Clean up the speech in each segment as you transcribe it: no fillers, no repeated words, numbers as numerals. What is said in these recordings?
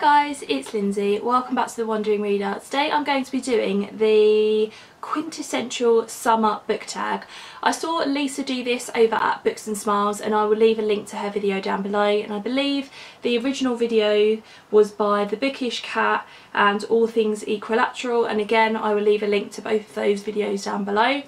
Hi guys, it's Lindsay. Welcome back to The Wandering Reader. Today I'm going to be doing the Quintessential Summer book tag. I saw Lisa do this over at Books and Smiles and I will leave a link to her video down below, and I believe the original video was by The Bookish Cat and All Things Equilateral, and again I will leave a link to both of those videos down below.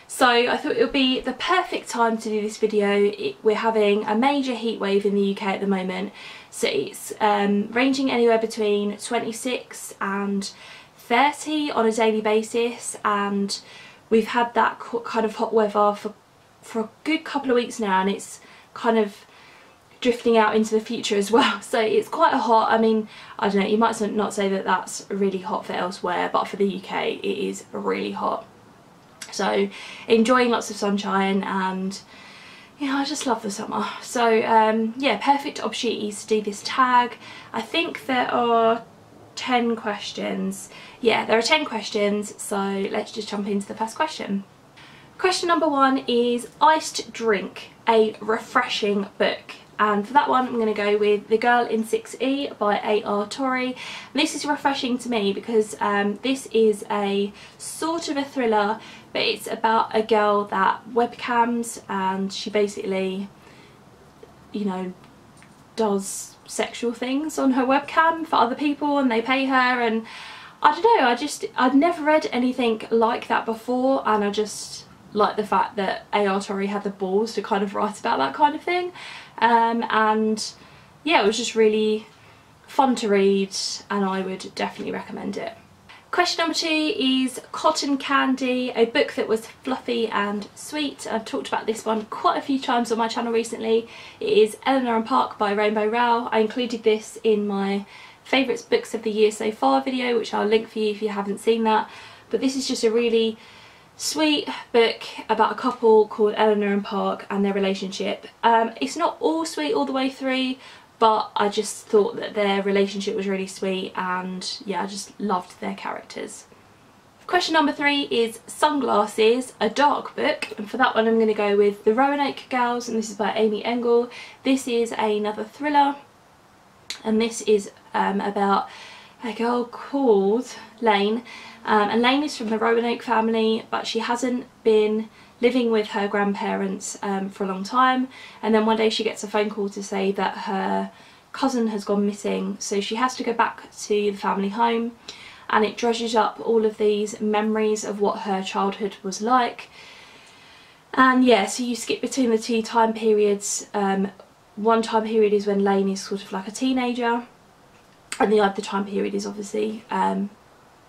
So I thought it would be the perfect time to do this video. We're having a major heat wave in the UK at the moment, so it's ranging anywhere between 26 and 30 on a daily basis, and we've had that kind of hot weather for a good couple of weeks now, and it's kind of drifting out into the future as well. So it's quite a hot, I mean, I don't know, you might not say that that's really hot for elsewhere, but for the UK it is really hot. So enjoying lots of sunshine, and yeah, I just love the summer. So yeah, perfect opportunities to do this tag. I think there are 10 questions. Yeah, there are 10 questions, so let's just jump into the first question. Question number 1 is iced drink a refreshing book. And for that one I'm going to go with The Girl in 6E by A.R. Torrey. And this is refreshing to me because this is a sort of a thriller, but it's about a girl that webcams, and she basically, you know, does sexual things on her webcam for other people and they pay her, and I don't know, I'd never read anything like that before, and I just like the fact that A.R. Torrey had the balls to kind of write about that kind of thing. And yeah, it was just really fun to read and I would definitely recommend it. Question number 2 is Cotton Candy, a book that was fluffy and sweet. I've talked about this one quite a few times on my channel recently. It is Eleanor and Park by Rainbow Rowell. I included this in my favourites books of the year so far video, which I'll link for you if you haven't seen that. But this is just a really sweet book about a couple called Eleanor and Park and their relationship. It's not all sweet all the way through, but I just thought that their relationship was really sweet, and yeah, I just loved their characters. Question number 3 is Sunglasses, a dark book, and for that one I'm going to go with The Roanoke Girls, and this is by Amy Engel. This is another thriller, and this is about a girl called Lane, and Lane is from the Roanoke family, but she hasn't been living with her grandparents for a long time, and then one day she gets a phone call to say that her cousin has gone missing, so she has to go back to the family home, and it dredges up all of these memories of what her childhood was like. And yeah, so you skip between the two time periods. One time period is when Lane is sort of like a teenager, and the other time period is obviously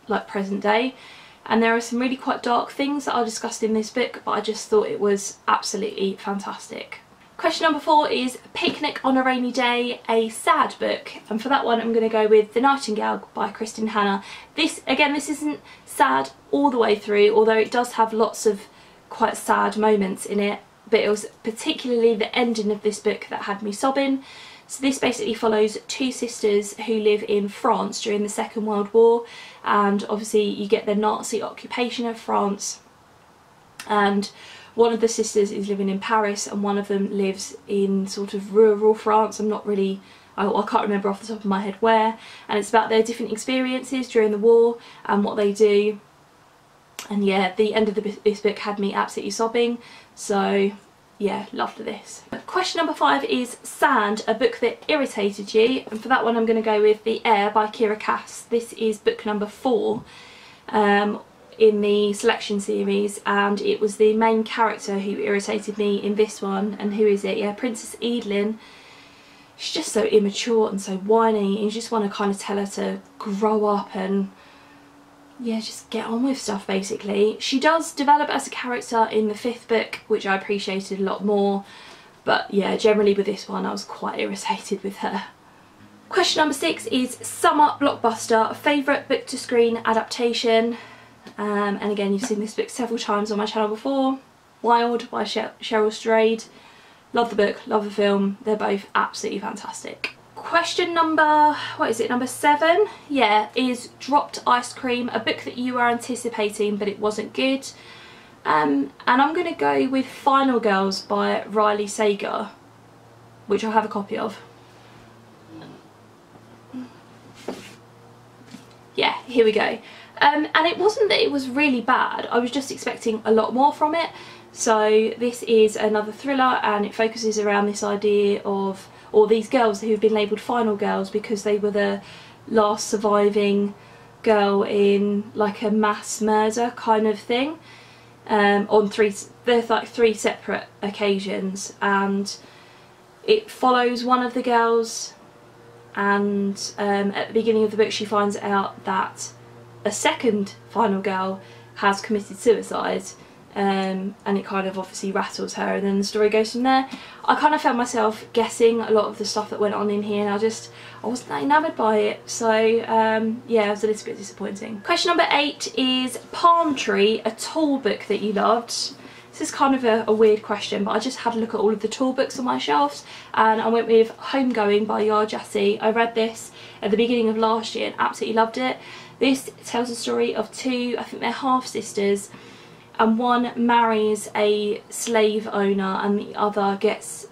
like present day, and there are some really quite dark things that are discussed in this book, but I just thought it was absolutely fantastic. Question number 4 is Picnic on a Rainy Day, a sad book, and for that one I'm going to go with The Nightingale by Kristen Hanna. This isn't sad all the way through, although it does have lots of quite sad moments in it, but it was particularly the ending of this book that had me sobbing. So this basically follows two sisters who live in France during the Second World War, and obviously you get the Nazi occupation of France, and one of the sisters is living in Paris and one of them lives in sort of rural France. I can't remember off the top of my head where, and it's about their different experiences during the war and what they do. And yeah, the end of this book had me absolutely sobbing, so yeah, loved this. Question number 5 is Sand, a book that irritated you, and for that one I'm going to go with The Air by Kira Cass. This is book number 4 in the selection series, and it was the main character who irritated me in this one. And who is it? Yeah, Princess Edelyn. She's just so immature and so whiny, and you just want to kind of tell her to grow up and yeah, just get on with stuff basically. She does develop as a character in the 5th book, which I appreciated a lot more, but yeah, generally with this one I was quite irritated with her. Question number 6 is Summer Blockbuster, favourite book to screen adaptation, and again you've seen this book several times on my channel before. Wild by Cheryl Strayed. Love the book, love the film, they're both absolutely fantastic. Question number, number 7? Yeah, is Dropped Ice Cream, a book that you were anticipating but it wasn't good. And I'm going to go with Final Girls by Riley Sager, which I have a copy of. here we go. And it wasn't that it was really bad, I was just expecting a lot more from it. So this is another thriller, and it focuses around this idea of, or these girls who've been labelled final girls because they were the last surviving girl in like a mass murder kind of thing, on there's like 3 separate occasions, and it follows one of the girls, and at the beginning of the book she finds out that a second final girl has committed suicide, and it kind of obviously rattles her, and then the story goes from there. I kind of found myself guessing a lot of the stuff that went on in here, and I wasn't that enamoured by it, so yeah, it was a little bit disappointing. Question number 8 is Palm Tree, a tall book that you loved. This is kind of a weird question, but I just had a look at all of the tall books on my shelves, and I went with Homegoing by Yar Jassy. I read this at the beginning of last year and absolutely loved it. This tells the story of 2, I think they're half sisters, and one marries a slave owner and the other gets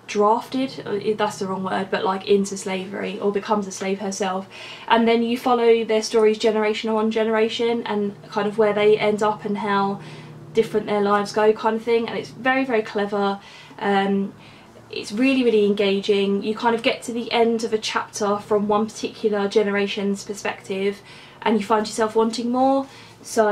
drafted, that's the wrong word, but like into slavery, or becomes a slave herself, and then you follow their stories generation on generation and kind of where they end up and how different their lives go kind of thing. And it's very, very clever. It's really, really engaging. You kind of get to the end of a chapter from one particular generation's perspective and you find yourself wanting more. So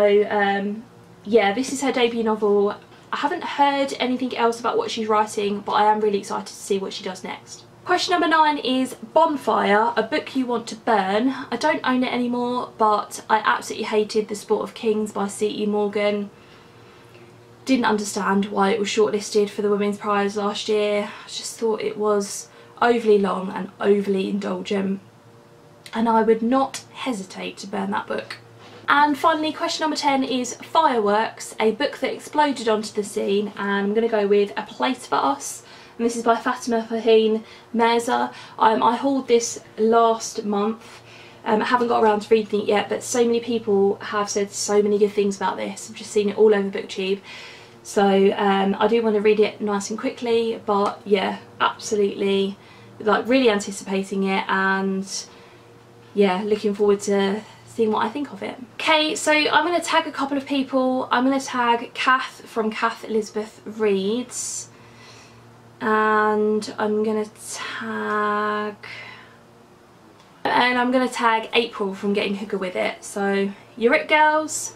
yeah, this is her debut novel. I haven't heard anything else about what she's writing, but I am really excited to see what she does next. Question number 9 is Bonfire, a book you want to burn. I don't own it anymore, but I absolutely hated The Sport of Kings by C.E. Morgan. Didn't understand why it was shortlisted for the Women's Prize last year. I just thought it was overly long and overly indulgent, and I would not hesitate to burn that book. And finally, question number 10 is Fireworks, a book that exploded onto the scene, and I'm going to go with A Place for Us, and this is by Fatima Faheen Mirza. I hauled this last month. I haven't got around to reading it yet, but so many people have said so many good things about this. I've just seen it all over BookTube. So I do want to read it nice and quickly, but yeah, absolutely, like really anticipating it, and yeah, looking forward to seeing what I think of it. Okay, so I'm going to tag a couple of people. I'm going to tag Kath from Kath Elizabeth Reads, and I'm going to tag April from Getting Hooker With It. So you're it, girls.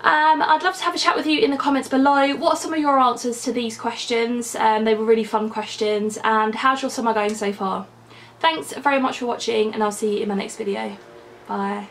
I'd love to have a chat with you in the comments below. What are some of your answers to these questions? They were really fun questions. And how's your summer going so far? Thanks very much for watching, and I'll see you in my next video. Bye.